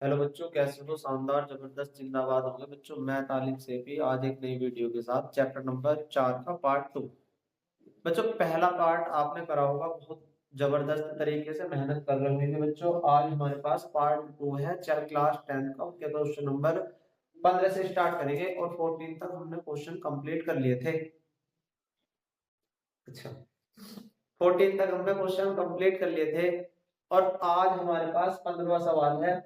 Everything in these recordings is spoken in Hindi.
हेलो बच्चों, कैसे हो? शानदार, जबरदस्त, जिंदाबाद होंगे बच्चों। मैं तालिब सेफी आज एक नई वीडियो के साथ चैप्टर नंबर 4 का पार्ट 2। बच्चों, पहला पार्ट आपने करा होगा, बहुत जबरदस्त तरीके से मेहनत कर रहे होंगे बच्चों। आज हमारे पास पार्ट 2 है, चाहे क्लास 10 का। उसके क्वेश्चन नंबर 15 से स्टार्ट करेंगे और 14 तक हमने क्वेश्चन कंप्लीट कर लिए थे। अच्छा, 14 तक हमने क्वेश्चन कंप्लीट कर लिए थे और आज हमारे पास 15वां सवाल है।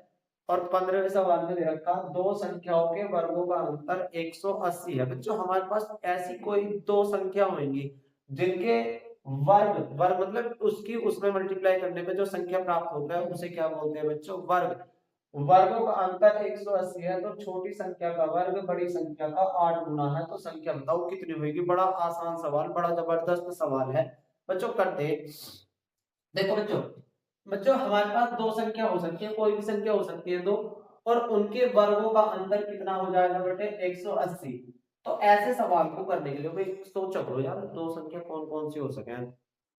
और 15वें सवाल में दे रखा दो संख्याओं के वर्गों का अंतर 180 है। बच्चों, हमारे पास ऐसी कोई दो संख्या होंगी जिनके वर्ग वर्ग मतलब उसकी उसमें मल्टीप्लाई करने पे जो संख्या प्राप्त होता है उसे क्या बोलते हैं बच्चों? वर्ग। वर्गों का अंतर 180 है, तो छोटी संख्या का वर्ग बड़ी संख्या का 8 गुना है। तो संख्या बताओ कितनी होगी? बड़ा आसान सवाल, बड़ा जबरदस्त सवाल है बच्चों। करते हैं। देखो बच्चों, हमारे पास दो संख्या हो सकती है, कोई भी संख्या हो सकती है दो, और उनके वर्गों का अंतर कितना हो जाएगा बेटे? 180। तो ऐसे सवाल को करने के लिए भाई सोचो करो यार, दो संख्या कौन कौन सी हो सके।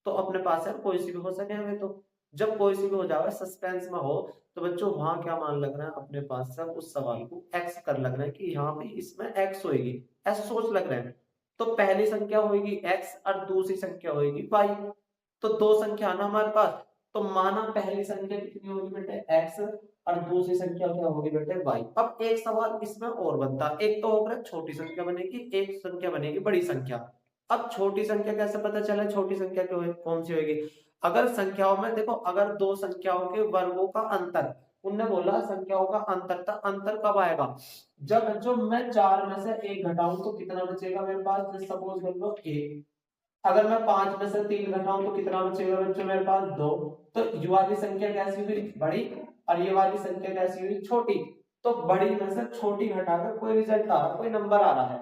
तो अपने पास है कोई सी भी हो सके हमें। तो जब कोई सी भी हो जाएगा, सस्पेंस में हो, तो बच्चों वहां क्या मान लग रहा है अपने पास से? उस सवाल को एक्स कर लग रहा है कि यहाँ पे इसमें एक्स होगी, ऐसा सोच लग रहा है। तो पहली संख्या होगी एक्स और दूसरी संख्या होगी वाई। तो दो संख्या ना हमारे पास। तो माना पहली संख्या कितनी होगी बेटे? एक्स, और दूसरी संख्या क्या होगी बेटे? वाई। अब एक सवाल इसमें और बनता है। एक तो होगा छोटी संख्या बनेगी, एक संख्या बनेगी बड़ी संख्या। अब छोटी संख्या कैसे पता चले छोटी संख्या कौन सी होगी? अगर संख्याओं में देखो, अगर दो संख्याओं के वर्गों का अंतर, उनने बोला संख्याओं का अंतर, तो अंतर कब आएगा? जब जो मैं चार में से एक घटाऊं तो कितना बचेगा मेरे पास? सपोज कर लो एक। अगर मैं पांच में से तीन घटाऊं तो कितना बचेगा बच्चों मेरे पास? दो। तो ये वाली संख्या कैसी हुई? बड़ी। और ये वाली संख्या कैसी हुई? छोटी। तो बड़ी में से छोटी घटाकर कोई रिजल्ट आ रहा, कोई नंबर आ रहा है।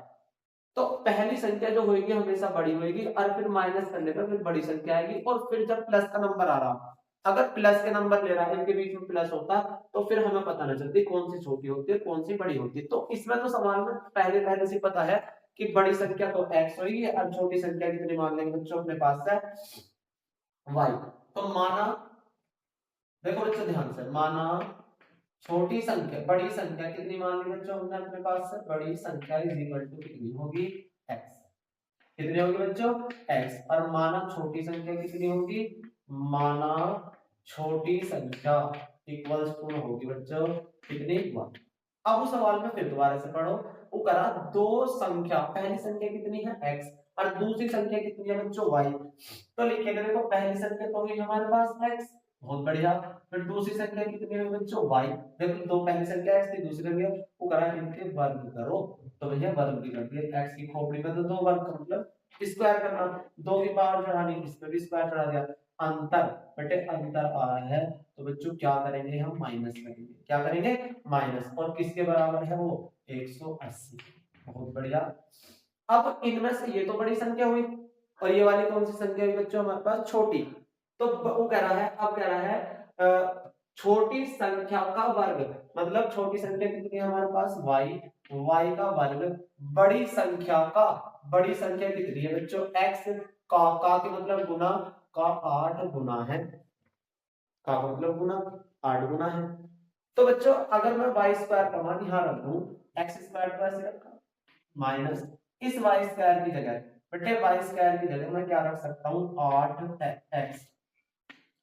तो पहली संख्या जो होगी हमेशा बड़ी होगी, और फिर माइनस करने पर फिर बड़ी संख्या आएगी, और फिर जब प्लस का नंबर आ रहा, अगर प्लस के नंबर ले रहा है, इनके बीच में प्लस होता, तो फिर हमें पता नहीं चलती कौन सी छोटी होती है कौन सी बड़ी होती है। तो इसमें तो सवाल में पहले पहले से पता है कि बड़ी संख्या तो एक्स होगी और छोटी संख्या कितनी मान लेंगे बच्चों अपने पास है? वाई। तो माना, देखो बच्चों ध्यान से, माना छोटी संख्या बड़ी संख्या कितनी मान ली बच्चों हमने अपने पास से? बड़ी संख्या इज इक्वल टू कितनी होगी? एक्स। कितनी होगी बच्चों? एक्स। और माना छोटी संख्या कितनी होगी? माना छोटी संख्या इक्वल्स टू होगी बच्चों कितनी? वन। अब उस सवाल में फिर दोबारा से पढ़ो। वो करा दो संख्या, पहली संख्या कितनी है? एक्स, और दूसरी संख्या कितनी है बच्चों? वाई। तो लिखेंगे, देखो पहली संख्या तो होगी हमारे पास एक्स, बहुत बढ़िया। फिर दूसरी संख्या कितनी है बच्चों? वाई। देखो दो, पहली संख्या एक्स थी, दूसरी संख्या, वो करा इनके वर्ग करो। तो भैया वर्ग भी कर दिया। एक्स की खोपड़ी में तो दो वर्ग का मतलब स्क्वायर करना, दो की पावर चढ़ानी, इसमें भी स्क्वायर चढ़ा दिया। अंतर बेटे अंतर आ रहा है, तो बच्चों क्या करेंगे हम? माइनस करेंगे। क्या करेंगे? माइनस। और किसके बराबर है वो? 180। बहुत बढ़िया। अब इनमें से ये तो बड़ी संख्या हुई, और ये वाली कौन सी संख्या हुई बच्चों हमारे पास? छोटी। तो वो कह रहा है, अब कह रहा है छोटी संख्या का वर्ग, मतलब छोटी संख्या कितनी है हमारे पास? वाई। वाई का वर्ग बड़ी संख्या का, बड़ी संख्या कितनी है बच्चों? एक्स का के मतलब गुना, का 8 गुना है। का मतलब गुना, 8 गुना है। तो बच्चों अगर मैं वाई स्क्वायर का मान यहां रख दूं, एक्स स्क्वायर तो ऐसे रखा, माइनस इस वाई स्क्वायर की जगह, बेटे वाई स्क्वायर की जगह मैं क्या रख सकता हूं? 8 एक्स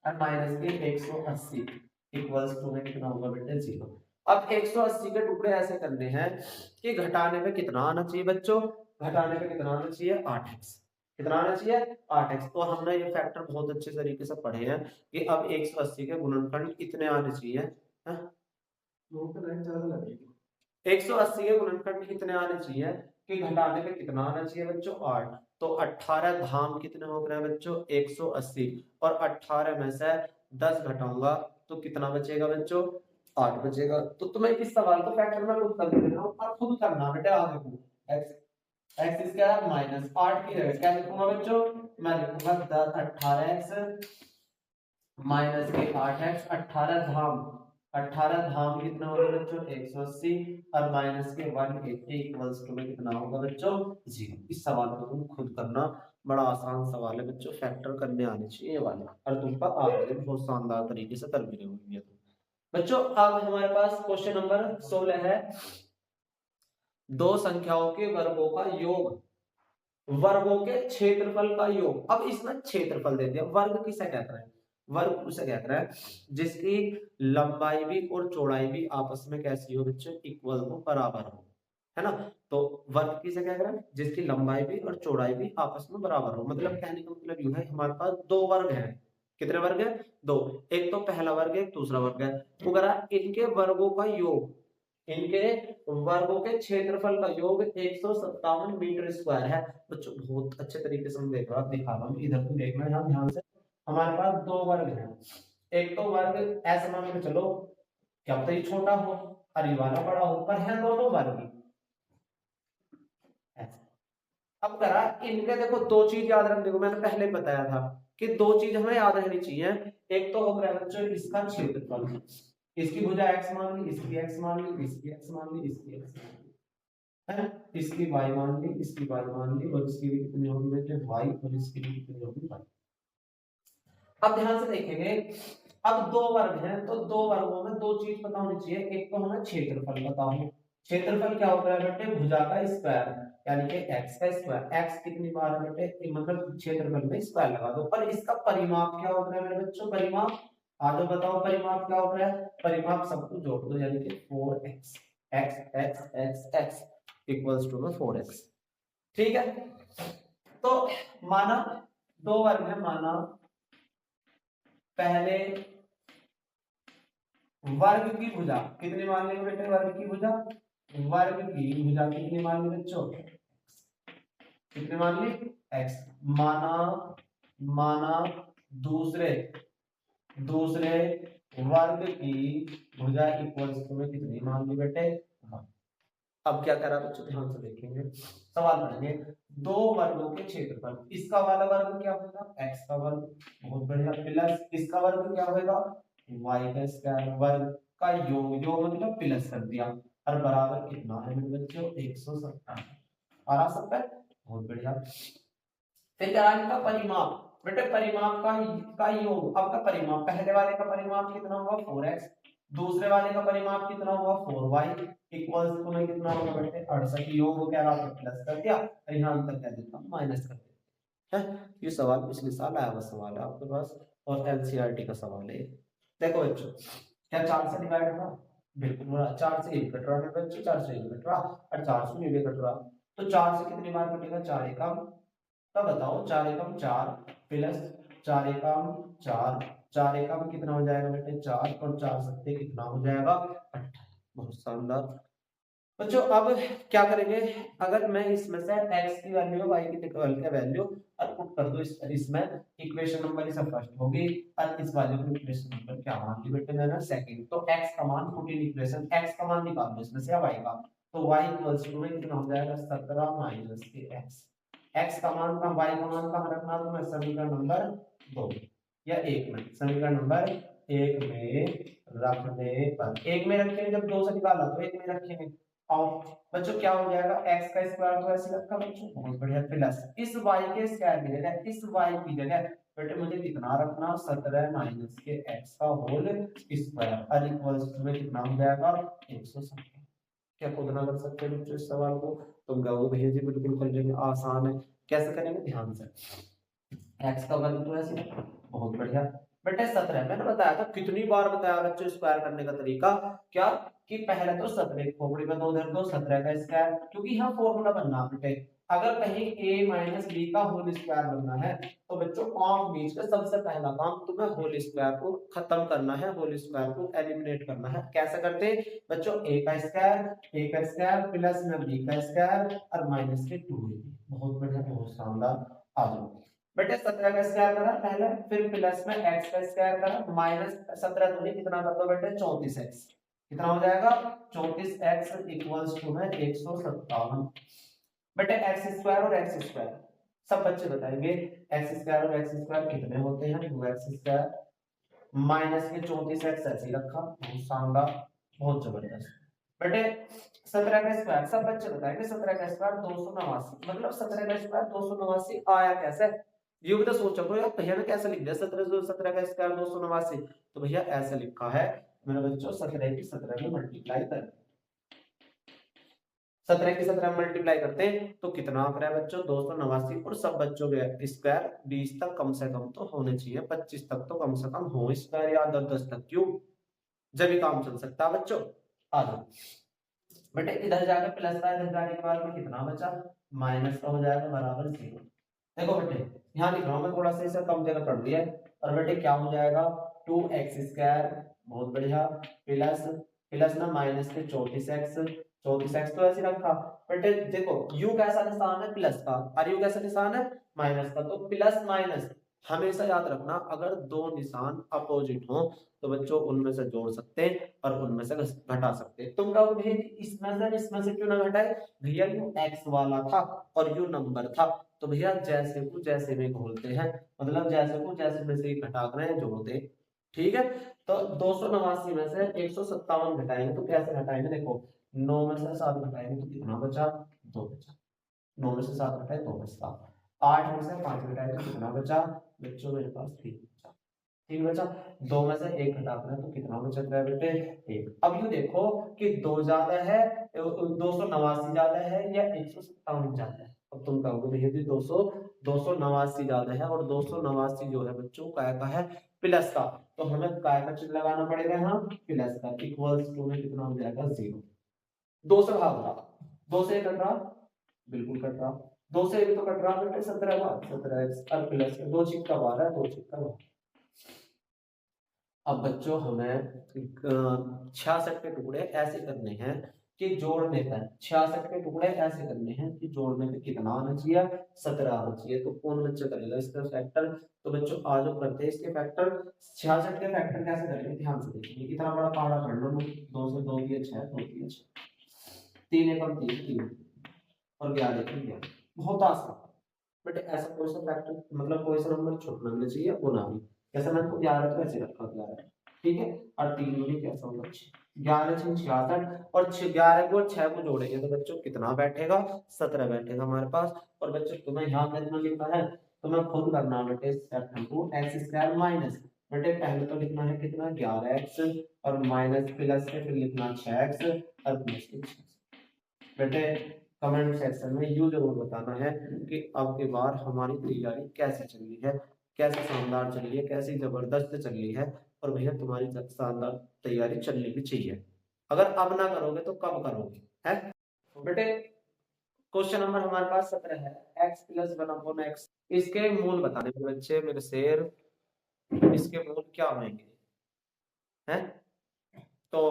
और माइनस के 180 इक्वल्स टू में कितना होगा बेटे? 0। अब 180 के टुकड़े ऐसे करने हैं कि घटाने में कितना आना चाहिए बच्चों? घटाने में कितना आना चाहिए? 8x। कितना आना चाहिए? 8x। तो हमने ये फैक्टर बहुत अच्छे तरीके से पढ़े हैं कि अब 180 के गुणनखंड इतने आने चाहिए। हाँ? 180 के गुणनखंड कितने आने चाहिए कि घटाने में कितना आना चाहिए बच्चों? 8। तो 18 धाम कितने हो गए बच्चों? 180। और 18 में से 10 घटाऊंगा तो कितना बचेगा बच्चों? 8 बचेगा। तो तुम्हें इस सवाल को फैक्टर में खुद कर देना और खुद करना बेटा। आगे को एक्स एक्स स्क्वायर माइनस 8 की जगह क्या लिखूंगा बच्चों? मैं लिखूंगा 10 18x माइनस के 8x। 18 धाम, 18 धाम कितना होगा बच्चों? 180। और माइनस के 180 इक्वल्स टू में कितना होगा बच्चों? 0। इस सवाल को तुम खुद करना, बड़ा आसान सवाल है बच्चों, फैक्टर करने आने चाहिए ये वाले, और तुम पर आ रहे हैं बहुत शानदार तरीके से कर भी रहे होंगे तुम बच्चों अब हमारे पास क्वेश्चन नंबर 16 है, दो संख्याओं के वर्गों का योग, वर्गों के क्षेत्रफल का योग। अब इसमें क्षेत्रफल दे दिया, वर्ग किसे कहता है, वर्ग उसे कहता है जिसकी लंबाई भी और चौड़ाई भी आपस में कैसी हो बच्चों, इक्वल हो, बराबर हो, है ना। तो वर्ग किसे कह रहा है, जिसकी लंबाई भी और चौड़ाई भी आपस में बराबर हो। मतलब कहने का मतलब यू है, हमारे पास दो वर्ग हैं। कितने वर्ग है, दो। एक तो पहला वर्ग है, एक दूसरा वर्ग है। वो कह रहा है इनके वर्गों का योग, इनके वर्गों के क्षेत्रफल का योग 157 मीटर स्क्वायर है। बच्चों बहुत अच्छे तरीके से हम देख रहा दिखा रहा हूँ, इधर को देखना है ध्यान से। हमारे पास दो वर्ग हैं, एक तो वर्ग ऐसे मान के चलो, क्या पता ये छोटा हो और ये वाला बड़ा हो, पर है दोनों वर्ग ही। अब करा इनके, देखो दो चीज याद रखने को मैंने पहले बताया था कि दो चीज हमें याद रखनी चाहिए। एक तो हो गया बच्चों इसका क्षेत्रफल, इसकी भुजा x मान ली, इसकी x मान ली, इसकी x मान ली, इसकी x मान ली, है ना। इसकी y मान ली, इसकी y मान ली, और इसकी भी कितनी होगी बेटे y, और इसकी भी कितनी होगी y। अब ध्यान से देखेंगे, अब दो वर्ग हैं तो दो वर्गों में दो चीज पता होनी चाहिए। एक तो हमें क्षेत्रफल पता हो, क्षेत्रफल क्या होता है बेटे, भुजा का स्क्वायर, यानी कि x का स्क्वायर। x कितनी बार है बेटे, मतलब क्षेत्रफल में स्क्वायर लगा दो। पर इसका परिमाप क्या होता है मेरे बच्चों, परिमाप आज बताओ परिमाप क्या होता है। परिमाप सबको जोड़ दो, यानी कि 4x, x x x x equals to 4x। ठीक है, तो माना दो वर्ग है, माना पहले वर्ग की भुजा कितनी मान लेंगे बेटे, वर्ग की भुजा, वर्ग की भुजा कितनी मान ली बच्चों, कितनी मान ली, x। माना माना दूसरे वर्ग की भुजा इक्वल्स टू में कितनी मान ली बेटे। अब क्या करा बच्चों, ध्यान से देखेंगे, सवाल करेंगे दो वर्गों के क्षेत्रफल, इसका वाला वर्ग क्या होगा, x का वर्ग, बहुत बढ़िया, प्लस इसका वर्ग क्या होगा, y का स्क्वायर, वर्ग का योग, योग मतलब प्लस कर दिया, और बराबर कितना है मेरे बच्चों, 170। और आ सकता है, बहुत बढ़िया। फिर क्या इनका परिमाप, बेटे परिमाप का योग, आपका परिमाप पहले वाले का परिमाप कितना हुआ 4x, दूसरे वाले का परिमाप कितना हुआ 4y इक्वल्स टू में कितना होगा बेटे 68। योग क्या रहा प्लस कर दिया, और यहाँ अंतर क्या देता हूं माइनस कर दिया है। ये सवाल पिछले साल आया हुआ सवाल है आपके पास, और एनसीईआरटी का सवाल है। देखो बच्चों, क्या 4 से डिवाइड हुआ, बिल्कुल 4 से 1 कट रहा है बच्चों, 4 से 1 कट रहा, और 4 से 1 कट रहा, तो 4 से कितनी बार कटेगा, 4 एकम, तो बताओ 4 एकम 4 प्लस 4 एकम 4, 4 एकम कितना हो जाएगा बेटे 4, और 4 सत्ते कितना हो जाएगा 18। बहुत शानदार बच्चों। अब क्या करेंगे, अगर मैं इसमें से x की वैल्यू y की वैल्यू और पुट कर दूं इसमें, इक्वेशन नंबर इस फर्स्ट होगी, और इस वाले को इक्वेशन नंबर क्या मान ली बेटे मैंने सेकंड। तो x का मान 14 इक्वेशन, x का मान निकाल लो इसमें से या y का, तो y इक्वल्स टू में कितना हो जाएगा 17 माइनस के x। x का मान का y का मान कहां रखना, तो मैं समीकरण नंबर 2 या 1 में, समीकरण नंबर 1 में रखने पर, 1 में रखेंगे, जब 2 से निकाला तो 1 में रखेंगे। और बच्चों क्या हो जाएगा, x का स्क्वायर तो ऐसे रखा बच्चों, बहुत बढ़िया, प्लस इस y के स्क्वायर की जगह, इस y की जगह बेटे मुझे कितना रखना 17 माइनस के x का होल स्क्वायर, और इक्वल्स टू में कितना हो जाएगा 170। क्या खोदना कर सकते हैं बच्चों इस सवाल को, तो गाओ भैया जी बिल्कुल कर लेंगे, आसान है। कैसे करेंगे, ध्यान से, x का वर्ग तो ऐसे, बहुत बढ़िया बेटे 17, मैंने बताया था कितनी बार बताया बच्चों स्क्वायर करने का तरीका, क्या कि पहले तो 17 खोपड़ी में 2 धर दो, 17 का स्क्वायर, क्योंकि यहाँ फॉर्मूला बनना बेटे, अगर कहीं a माइनस b का होल स्क्वायर बनना है तो बच्चों कॉम बीच का सबसे पहला काम तुम्हें होल स्क्वायर को खत्म करना है, होल स्क्वायर को एलिमिनेट करना है। कैसे करते बच्चों, a का स्क्वायर प्लस में b का स्क्वायर और माइनस के 2a। बहुत बढ़िया, बहुत शानदार। आ जाओ बेटे 17 का स्क्वायर करा पहले, फिर प्लस में x का स्क्वायर करा, माइनस 17 दूनी कितना कर दो बेटे 34x, कितना हो जाएगा 34x इक्वल्स टू है 157। बेटे x स्क्वायर और x स्क्वायर सब बच्चे बताएंगे, x स्क्वायर और x स्क्वायर कितने होते हैं, 2x स्क्वायर माइनस के 34x ऐसे ही रखा, बहुत शानदार, बहुत जबरदस्त। बेटे 17 का स्क्वायर सब बच्चे बताएंगे, 17 का स्क्वायर 289, मतलब 17 का स्क्वायर 289 आया कैसे, ये भी तो सोचो यार भैया ने कैसे लिख दिया 17 का स्क्वायर 289, तो भैया ऐसे लिखा है मेरे बच्चों 17 की 17 में मल्टीप्लाई कर, 17 की 17 में मल्टीप्लाई करते हैं तो कितना आ रहा है बच्चों 289। और सब बच्चों के स्क्वायर 20 तक कम से कम तो होने चाहिए, 25 तक तो कम से कम हो स्क्वायर, या 10 तक क्यूब, जब भी काम चल सकता है बच्चों। आ जाओ बेटे, इधर जाकर प्लस का, इधर जाने के बाद में कितना बचा, माइनस का हो जाएगा बराबर 0। देखो बेटे यहाँ लिख रहा हूँ मैं, थोड़ा सा इसे कम जगह पढ़ लिया है। और बेटे क्या हो जाएगा 2x², बहुत बढ़िया, प्लस प्लस ना माइनस के 34x, 34x तो ऐसे रखा। बेटे देखो u कैसा निशान है प्लस का, और u कैसा निशान है माइनस का, तो प्लस माइनस हमेशा याद रखना, अगर दो निशान अपोजिट हो तो बच्चों उनमें से जोड़ सकते हैं और उनमें से घटा सकते हैं। तुम कहोगे भैया इसमें से क्यों ना घटाए, भैया यू x वाला था और यू नंबर था, तो भैया जैसे को जैसे में घोलते हैं, मतलब जैसे को जैसे में से घटा कर जोड़ते, ठीक है। तो 289 में से 157 घटाएंगे तो कैसे घटाएंगे, देखो 9 में से 7 घटाएंगे तो कितना बचा, 2 बचा, 9 में से 7 घटाए 2 बचता, 8 में से 5 घटाए तो कितना बचा बच्चों, मेरे पास 3 बचा, 3 बचा, 2 में से 1 घटाना है तो कितना बचा बेटे 1। अब यू देखो कि 2 ज्यादा है, 289 ज्यादा है या 157 ज्यादा है। अब तुम कहोगे भैया जी 289 ज्यादा है, और 289 जो है बच्चों काय का है, प्लस का, तो हमें काय का चिन्ह लगाना पड़ेगा यहाँ प्लस का, इक्वल्स टू में कितना हो जाएगा 0। 2 से भाग रहा, 2 से कट रहा, बिल्कुल कट रहा, 2 से भी तो कट रहा बेटे 17 बार, 17x और प्लस 2 छिक्का 12, 2 छिक्का 12। अब बच्चों हमें 66 के टुकड़े ऐसे करने हैं कि जोड़ने पर, 66 के टुकड़े ऐसे करने हैं कि जोड़ने पे कितना आना चाहिए, 17 आना चाहिए। तो कौन बच्चा करेगा इसका फैक्टर, तो बच्चों आज हम करते हैं इसके फैक्टर। 66 के फैक्टर कैसे करेंगे ध्यान से देखिए, कितना बड़ा पहाड़ा कर लो, 2 से 2 दिया 6, 2 दिया 6, 3 एकम 3, 3 और 11 एकम 11, बहुत आसान। बट ऐसा कोई सा फैक्टर मतलब कोई सा नंबर छोटा लगना चाहिए वो ना भी, जैसे मैंने तो 11 तो ऐसे रखा 11, ठीक है, और 3 दूनी कैसा होगा 11 6 66, और 11 को और 6 को जोड़ेंगे तो बच्चों कितना बैठेगा 17 बैठेगा हमारे पास। और बच्चों तुम्हें यहाँ कितना लिखा है, तुम्हें खुद करना बेटे, स्टेप नंबर x² माइनस, बेटे पहले तो लिखना है कितना 11x, और माइनस प्लस के फिर लिखना 6x और प्लस के 6। बेटे कमेंट सेक्शन में यू जरूर बताना है कि अब की बार हमारी तैयारी कैसे चल रही है, कैसे शानदार चल रही है, कैसी जबरदस्त चल रही है, और भैया तुम्हारी शानदार तैयारी चलनी भी चाहिए। अगर अब ना करोगे तो कब करोगे, है बेटे। क्वेश्चन नंबर हमारे पास 17 है, x प्लस 1/x, इसके मूल बताने मेरे बच्चे, मेरे शेर, इसके मूल क्या होंगे, हैं तो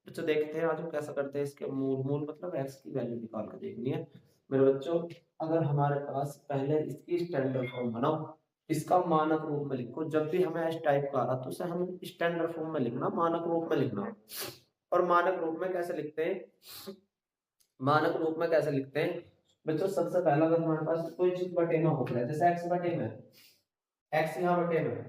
बच्चों देखते हैं आज हम कैसा करते हैं इसके मूल मतलब x की वैल्यू निकाल कर देखनी है मेरे बच्चों। अगर हमारे पास पहले इसकी स्टैंडर्ड फॉर्म बनाओ, इसका मानक रूप में लिखो, जब भी हमें एस टाइप का आ रहा तो उसे हम स्टैंडर्ड फॉर्म में लिखना, मानक रूप में लिखना। और मानक रूप में कैसे लिखते हैं, मानक रूप में कैसे लिखते हैं बच्चों, सबसे पहला अगर हमारे पास कोई चीज बटे में हो रहा है, जैसे x बटे में, x यहाँ बटे में,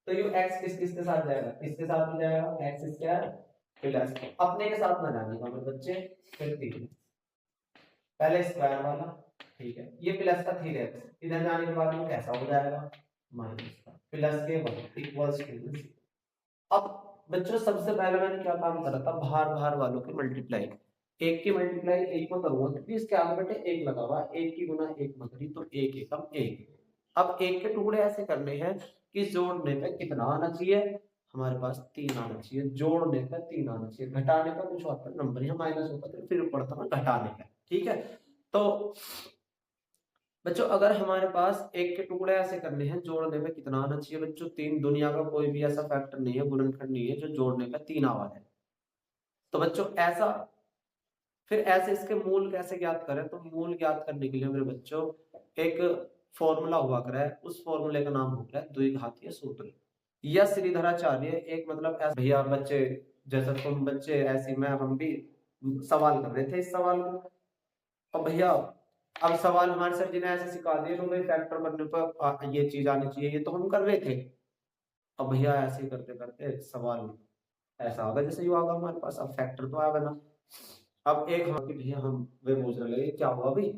तो ये x किस किस के साथ जाएगा, इसके साथ में जाएगा x² प्लस अपने के साथ ना जानेगा मेरे बच्चे, फिर 3 पहले स्क्वायर वाला, ठीक है, ये प्लस का 3x इधर जाने के बाद में कैसा हो जाएगा माइनस का, प्लस के 1 इक्वल्स टू। अब बच्चों सबसे पहले मैंने क्या काम करा था, भार भार वालों की मल्टीप्लाई, एक की मल्टीप्लाई एक में करूंगा क्योंकि इसके आगे बेटे एक लगा हुआ, एक की गुना एक में करी तो एक एकम एक। अब एक के टुकड़े ऐसे करने हैं कि जोड़ने पे कितना आना चाहिए, हमारे पास 3 आना चाहिए, जोड़ने पे 3 आना चाहिए, घटाने का कुछ आता नंबर यहाँ माइनस होता तो फिर पड़ता ना घटाने का, ठीक है। तो बच्चों अगर हमारे पास एक के टुकड़े ऐसे करने हैं, जोड़ने में कितना आना चाहिए बच्चों 3, दुनिया का कोई भी ऐसा फैक्टर नहीं है, गुणनखंड नहीं है जो जोड़ने पे 3 आवा है। तो बच्चों ऐसा फिर ऐसे इसके मूल कैसे ज्ञात करें, तो मूल ज्ञात करने के लिए मेरे बच्चों एक फॉर्मूला हुआ करा है, उस फॉर्मूले का नाम होता है द्विघातीय सूत्र या श्रीधराचार्य। एक मतलब ऐसे भैया बच्चे जैसे तुम बच्चे ऐसी मैं हम भी सवाल कर रहे थे इस सवाल को, अब भैया अब सवाल हमारे सर जी ने ऐसे सिखा दिए तो भाई फैक्टर करने पर ये चीज आनी चाहिए, ये तो हम कर रहे थे। अब भैया ऐसे ही करते करते सवाल ऐसा होगा जैसे ये होगा हमारे पास, अब फैक्टर तो आएगा ना। अब एक हम भैया हम वे पूछने लगे क्या हुआ भाई,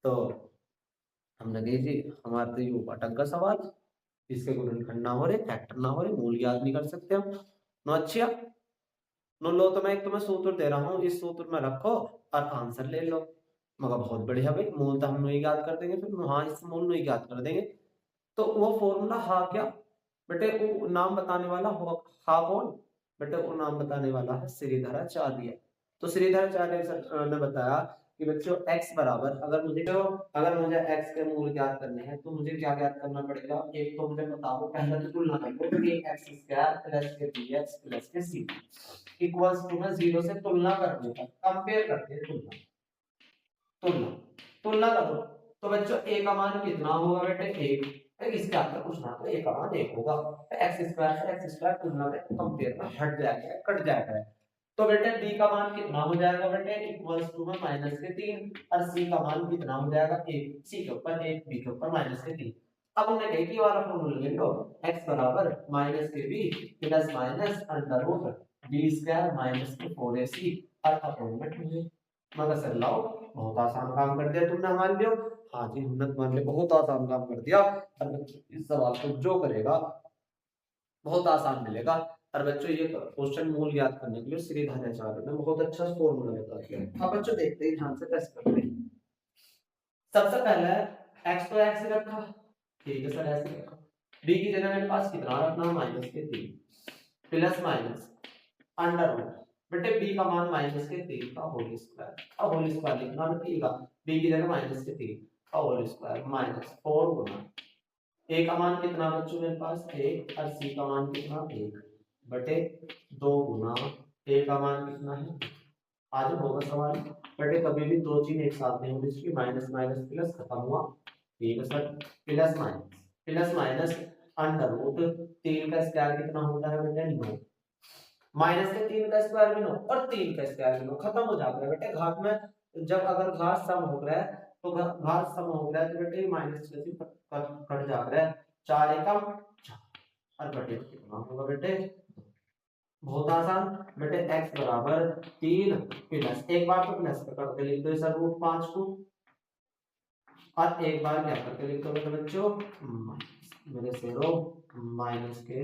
तो हमने कही जी हमारे तो ये अटक का सवाल, इसके गुणनखंड ना हो रहे, फैक्टर ना हो रहे, मूल याद नहीं कर सकते हम। नो अच्छा, नो लो तो मैं एक तुम्हें सूत्र दे रहा हूँ, इस सूत्र में रखो और आंसर ले लो। मगर बहुत बढ़िया भाई, मूल तो हम नहीं याद कर देंगे, फिर हाँ इस मूल नहीं याद कर देंगे। तो वो फॉर्मूला हा क्या बेटे, वो नाम बताने वाला हा कौन बेटे, वो नाम बताने वाला है श्रीधराचार्य। तो श्रीधराचार्य सर ने बताया कि बच्चों x बराबर, अगर मुझे x के मूल ज्ञात करने हैं तो मुझे क्या ज्ञात करना पड़ेगा। एक तो मुझे पता हो, पहले तो तुलना करो कि x स्क्वायर प्लस के bx प्लस के c इक्वल्स टू में 0 से तुलना कर देगा, कंपेयर करते हैं, तुलना तुलना तुलना करो। तो बच्चों a का मान कितना होगा बेटे, 1। इसके आगे कुछ ना, तो a का मान 1 होगा। x स्क्वायर से x स्क्वायर तुलना में कंपेयर में हट जाएगा, कट जाएगा। तो बेटे b का मान कितना हो जाएगा बेटे, इक्वल्स टू में माइनस के 3, और c का मान कितना हो जाएगा 1, c के ऊपर 1, b के ऊपर माइनस के 3। अब उन्हें कही कि वाला फॉर्मूला ले लो, x बराबर माइनस के b plus minus under root b square minus के 4ac और अपॉन में 2। मगर सर लाओ, बहुत आसान काम कर दिया तुमने हमारे लिए। हाँ जी, हमने तुम्हारे लिए बहुत आसान काम कर दिया। और इस सवाल को जो करेगा बहुत आसान मिलेगा। और बच्चों ये क्वेश्चन मूल याद करने के लिए श्रीधराचार्य ने बहुत अच्छा फॉर्मूला बता दिया। अब बच्चों देखते हैं ध्यान से कैसे करते हैं। सबसे पहले x तो x रखा, ठीक है सर ऐसे रखा। b की जगह मेरे पास कितना रखना, माइनस के 3 प्लस माइनस अंडर रूट बेटे b का मान माइनस के 3 का होल स्क्वायर। अब होल स्क्वायर लिखना रखिएगा, b की जगह माइनस के 3 का होल स्क्वायर माइनस 4 गुना a का मान कितना बच्चों मेरे पास 1 और c का मान कितना 1 बटे 2 गुना a का मान कितना है। आज होगा सवाल बेटे, कभी भी दो चीज एक साथ नहीं होनी चाहिए, माइनस माइनस प्लस खत्म हुआ, ठीक है sir. Plus minus under root 3 का स्क्वायर कितना होता है बेटे 9, माइनस के 3 का स्क्वायर भी 9 और 3 का स्क्वायर भी 9, खत्म हो जाता है बेटे। घात में जब अगर घात सम हो रहा है तो घात सम हो रहा है तो बेटे माइनस से कट जा रहा है, 4 एकम 4 और बटे कितना होगा बेटे, बहुत आसान बेटे। x बराबर 3 प्लस, एक बार तो प्लस करके लिख दो सर रूट 5 को, और एक बार क्या करके लिख दो बेटे बच्चों मेरे से रो माइनस के,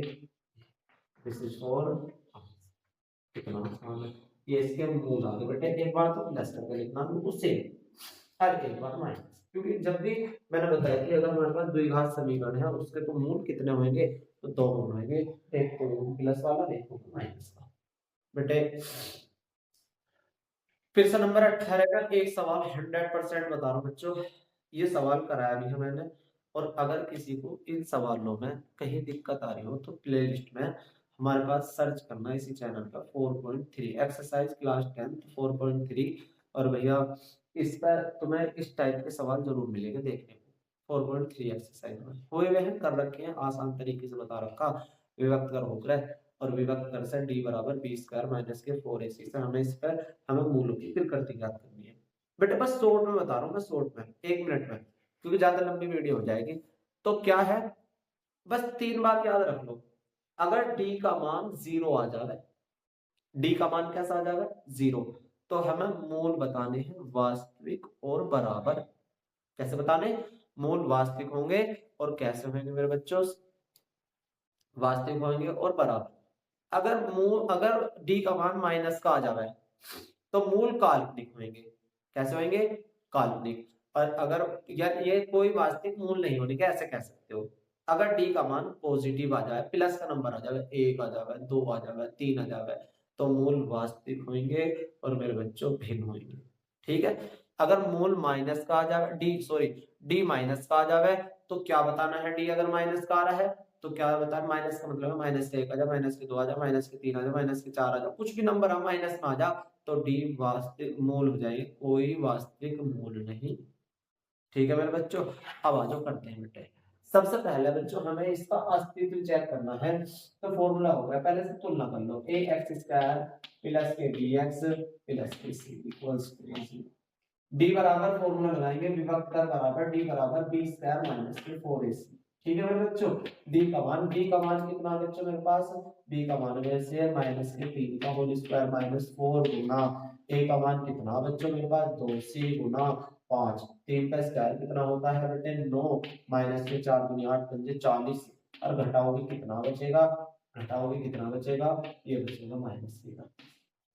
दिस इज फॉर कितना आसान है। ये इसके मूल आ गए बेटे, एक बार तो प्लस करके लिखना उससे, और एक बार माइनस, क्योंकि जब भी मैंने बताया कि अगर हमारे पास द्विघात समीकरण है और उसके तो मूल कितने होंगे, तो दो होंगे, एक तो प्लस वाला एक तो माइनस का बेटे। फिर से नंबर 18 का एक सवाल 100% बता रहा हूँ बच्चों, ये सवाल कराया भी है मैंने। और अगर किसी को इन सवालों में कहीं दिक्कत आ रही हो तो प्लेलिस्ट में हमारे पास सर्च करना इसी चैनल का 4.3 एक्सरसाइज क्लास 10 4.3, और भैया इस पर तुम्हें इस टाइप के सवाल जरूर मिलेंगे देखने को। 4.3 एक्सरसाइज में हुए हुए हैं, कर रखे हैं, आसान तरीके से बता रखा। विभक्त कर होकर और विभक्त कर से d बराबर b स्क्वायर माइनस के 4ac से हमें इस पर हमें मूलों की प्रकृति ज्ञात करनी है बेटे। बस शॉर्ट में बता रहा हूँ मैं, शॉर्ट में 1 मिनट में, क्योंकि ज्यादा लंबी वीडियो हो जाएगी। तो क्या है, बस 3 बात याद रख लो। अगर d का मान 0 आ जाए, d का मान कैसा आ जाएगा 0, तो हमें मूल बताने हैं वास्तविक और बराबर। कैसे बताने, मूल वास्तविक होंगे और कैसे होंगे मेरे बच्चों, वास्तविक होंगे और बराबर। अगर d का मान माइनस का आ जाए तो मूल काल्पनिक होंगे। कैसे होंगे, काल्पनिक। और अगर ये कोई वास्तविक मूल नहीं होने के, ऐसे कह सकते हो। अगर d का मान पॉजिटिव आ जाए, प्लस का नंबर आ जाए, 1 आ जाए, 2 आ जाए, 3 आ जाए, तो मूल वास्तविक होंगे और मेरे बच्चों भिन्न होंगे, ठीक है। अगर मूल माइनस का आ जाए, d माइनस का आ जाए, तो क्या बताना है, d अगर माइनस का आ रहा है तो क्या बता, माइनस का मतलब है माइनस के 1 आ जाए, माइनस के 2 आ जाए, माइनस के 3 आ जाए, माइनस के 4 आ जाए, कुछ भी नंबर आ माइनस में आ जा, तो डी वास्तविक मूल हो जाएंगे, कोई वास्तविक मूल नहीं, ठीक है मेरे बच्चों। अब आ जाओ करते हैं बेटे। सबसे पहले बच्चों हमें इसका अस्तित्व चेक करना है, तो फॉर्मूला होगा, पहले से तुलना कर लो, ए एक्स स्क्वायर प्लस के बी एक्स प्लस के सी इक्वल्स टू सी। डी बराबर फॉर्मूला लगाएंगे, विभक्त कर बराबर डी बराबर बी स्क्वायर माइनस के 4ac, ठीक है मेरे बच्चों। डी का मान कितना बच्चों मेरे पास, डी का मान वैसे माइनस के 3 का होल स्क्वायर माइनस 4 गुना ए का मान कितना बच्चों मेरे पास 2c गुना 5, 3 का स्क्वायर कितना होता है बेटे 9, माइनस के 4 गुनी 8 पंजे 40, और घटाओगे कितना बचेगा, ये बचेगा माइनस का।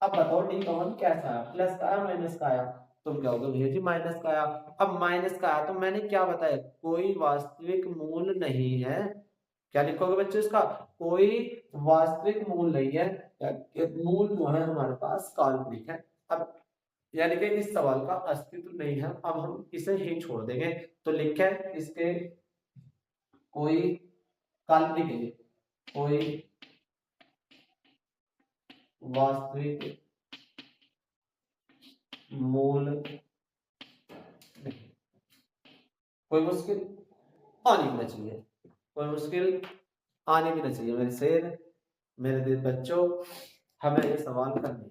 अब बताओ डी का मान कैसा आया, प्लस का आया माइनस का आया? तुम क्या होगा भैया जी माइनस का आया। अब माइनस का आया तो मैंने क्या बताया, कोई वास्तविक मूल नहीं है। क्या लिखोगे बच्चों इसका, कोई वास्तविक मूल नहीं है, मूल जो है हमारे पास काल्पनिक है। अब यानी कि इस सवाल का अस्तित्व नहीं है, अब हम इसे ही छोड़ देंगे। तो लिखे इसके कोई काल्पनिक है, कोई वास्तविक मूल नहीं। कोई मुश्किल आनी भी ना चाहिए, कोई मुश्किल आनी भी ना चाहिए मेरे शेर, मेरे दिल बच्चों, हमें ये सवाल करने हैं।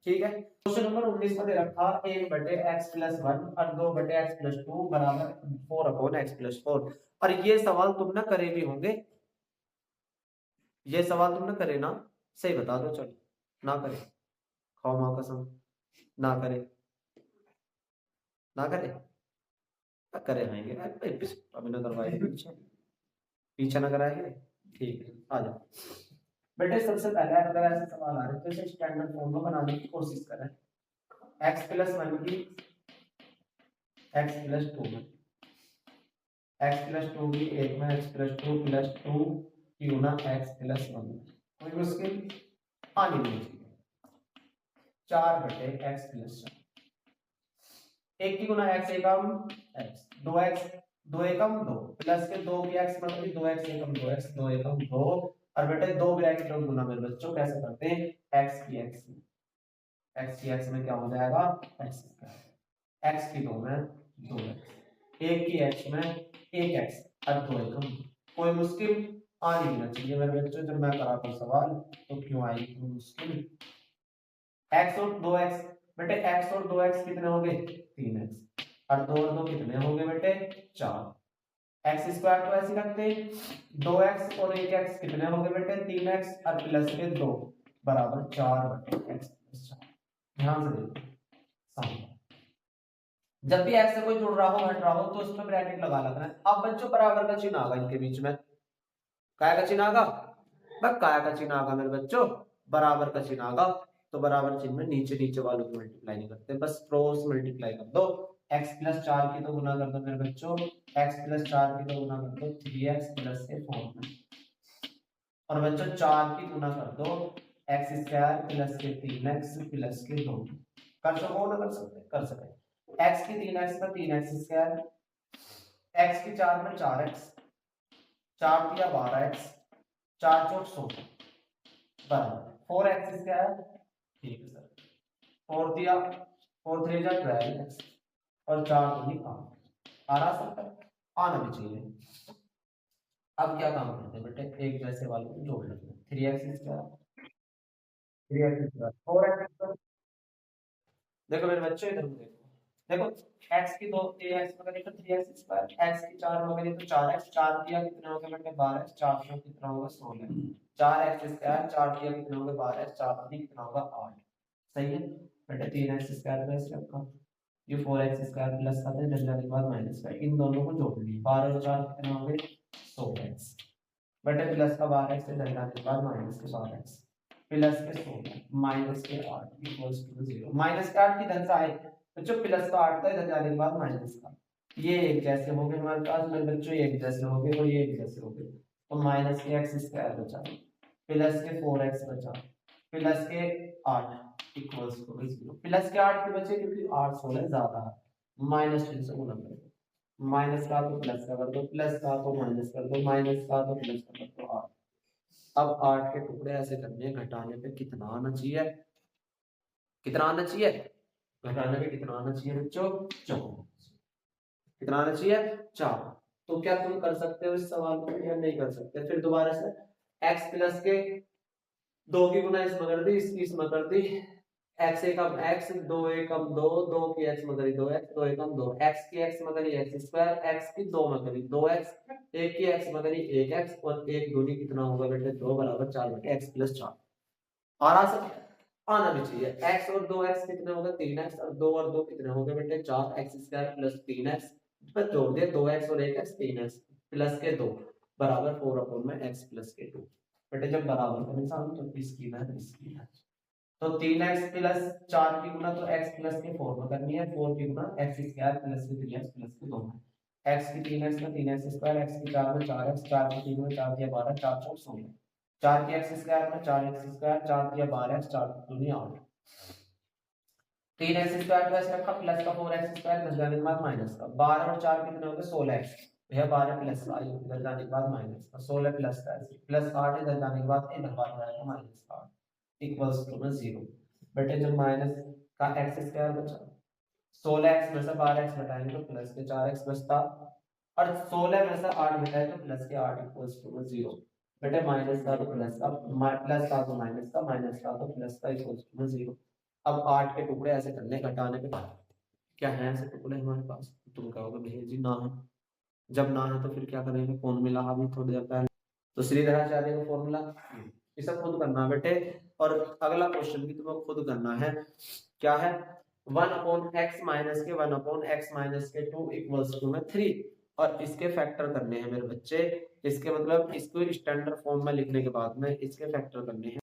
ठीक है, क्वेश्चन नंबर 19 में दे रखा 1/x+1 और 2/x+2 बराबर 4/x+4। और ये सवाल तुम ना करे भी होंगे, ये सवाल तुम ना करे ना, सही बता दो चलो, ना करे, खाओ मां कसम, ना करे, ना करे, करे आएंगे अभी ना करवाएंगे, पीछे ना कराएंगे। ठीक है आ जाओ बेटे, सबसे पहले अगर ऐसे सवाल आ रहे तो इसे स्टैंडर्ड फॉर्म में बनाने की कोशिश करें। x+1 की x+2 में, x+2 की 1 में, x+2+2 की गुना x+1 में, कोई मुश्किल आनी नहीं चाहिए। 4/x+4, 1 की गुना x एकम x, 2x 2 एकम 2 प्लस के 2 की x मतलब 2x एकम 2x 2 एकम 2। और बेटे 2 ब्रैकेट में गुना मेरे बच्चों कैसे करते हैं, x की x में, x की x में क्या हो जाएगा x स्क्वायर, x की 2 में 2x, 1 की x में 1x और 2 एकम। कोई मुश्किल आनी भी ना चाहिए मेरे बच्चों, जब मैं कराता हूँ सवाल तो क्यों आई कोई मुश्किल। x और 2x, बेटे x और 2x कितने हो गए 3x, और 2 और 2 कितने हो गए बेटे 4, एक्स स्क्वायर तो ऐसे रखते हैं, 2x और 1x कितने हो गए बेटे 3x और प्लस के 2 बराबर 4/x+4। ध्यान से देखो सामने, जब भी x से कोई जुड़ रहा हो हट रहा हो तो उसमें ब्रैकेट लगा लेना है। अब बच्चों बराबर का चिन्ह आगा इनके बीच में, काय का चिन्ह आगा, बस काय का चिन्ह आगा मेरे बच्चों, बराबर का चिन्ह आगा। तो बराबर चिन्ह में नीचे नीचे वालों को मल्टीप्लाई नहीं करते, बस क्रॉस मल्टीप्लाई कर दो। x+4 की तो गुना कर दो मेरे बच्चों, x+4 की तो गुना कर दो 3x प्लस के 4 में, और बच्चों 4 की गुना कर दो x² प्लस के 3x प्लस के 2। कर सको ना कर सकते, कर सके, x की 3x में 3x², x की 4 में 4x, 4 दिया 12x, 4 चौक 16 बराबर 4x², ठीक है सर, 4 दिया 4 3 जा 12x और 4 दूनी 8, आ रहा सर, आना भी चाहिए। अब क्या काम करते हैं बेटे, एक जैसे वालों को जोड़ लेते हैं, 3x², 3x², 4x²। देखो मेरे बच्चों इधर को देखो, देखो x की 2 x में करें तो 3x², x की 4 में करें तो 4x, 4 दिया कितना हो गया बेटे 12x, 4 से कितना होगा 16, 4x², 4 दिया कितना होगा 12x, 4 दिया कितना होगा 8। सही है बेटे, 3x² में ऐसे रखा, ये 4x² प्लस का था जब जाने के बाद माइनस का, इन दोनों को जोड़ लिए 12 और 4 कितना हो गए 16x, बेटे प्लस का 12x से जाने के बाद माइनस के 12x प्लस के 16 माइनस के 8 इक्वल्स टू 0। माइनस के 8 किधर से आए बच्चों, प्लस का 8 था इधर जाने के बाद माइनस का, ये एक जैसे हो गए हमारे पास मेरे बच्चों, ये एक जैसे हो गए और ये एक जैसे हो गए, तो माइनस के x² बचा, प्लस के 4x बचा, प्लस के 8 इक्वल्स टू 0। प्लस के 8 के बचे क्योंकि 8 16 ज्यादा है, माइनस 3 से गुना कर दो, माइनस का तो प्लस का कर दो, प्लस का तो माइनस कर दो, माइनस का तो प्लस कर दो 8। अब 8 के टुकड़े ऐसे करने, घटाने पे कितना आना चाहिए, कितना आना चाहिए, घटाने पे कितना आना चाहिए बच्चों 4, कितना आना चाहिए 4। तो क्या तुम कर सकते हो इस सवाल को या नहीं कर सकते, फिर दोबारा से x प्लस के 2 की गुना इसमें कर दी, इसमें कर दी, x एकम x, 2 एकम 2, 2 की x में करी 2x, 2 एकम 2, x की x में करी x², x की 2 में करी 2x, 1 की x में करी 1x और 1 दूनी कितना होगा बेटे 2 बराबर 4/x+4। आ रहा सर, आना भी चाहिए। x और 2x कितने हो गए 3x और 2 और 2 कितने हो गए बेटे 4x² प्लस 3x, पर जोड़ दिए 2x और 1x 3x प्लस के 2 बराबर 4 में x प्लस के 2। बेटे जब बराबर का निशान तो इसकी ना इसकी ना, तो 3x प्लस 4 की गुना तो x प्लस के 4 में करनी है, 4 की गुना x स्क्वायर प्लस के 3x प्लस के 2 में, x की 3x में 3x स्क्वायर, x की 4 में 4x, 4 की 3 में 4 दिया 12, 4 4 16, 4 की x स्क्वायर में 4x स्क्वायर, 4 दिया 12x, 4 दूनी 8, 3x स्क्वायर प्लस रखा प्लस का 4x स्क्वायर दस जाने के बाद माइनस का, 12 और 4 कितने हो गए 16x, यह 12 प्लस का इधर जाने के बाद माइनस का, 16 प्लस का प्लस 8 इधर जाने के बाद इधर बाहर जाएगा माइनस का इक्वल्स टू में 0। बेटे जब माइनस का x स्क्वायर बचा, 16x में से 12x घटाएंगे तो प्लस के 4x बचता, और 16 में से 8 घटाए तो प्लस के 8 इक्वल्स टू में 0। बेटे माइनस का तो प्लस का, प्लस का तो माइनस का, माइनस का तो प्लस का इक्वल्स टू में 0। अब 8 के टुकड़े ऐसे करने घटाने पे क्या है ऐसे टुकड़े हमारे पास, तुम कहोगे भैया जी ना है, जब ना है तो फिर क्या करेंगे, कौन मिला अभी थोड़ी देर पहले, तो श्रीधराचार्य का फॉर्मूला इसे खुद करना बेटे। और अगला क्वेश्चन भी तुम्हें खुद करना है, क्या है 1/x माइनस के 1/x माइनस के 2 इक्वल्स टू में 3, और इसके फैक्टर करने हैं मेरे बच्चे, इसके मतलब इसको स्टैंडर्ड फॉर्म में लिखने के बाद में इसके फैक्टर करने हैं।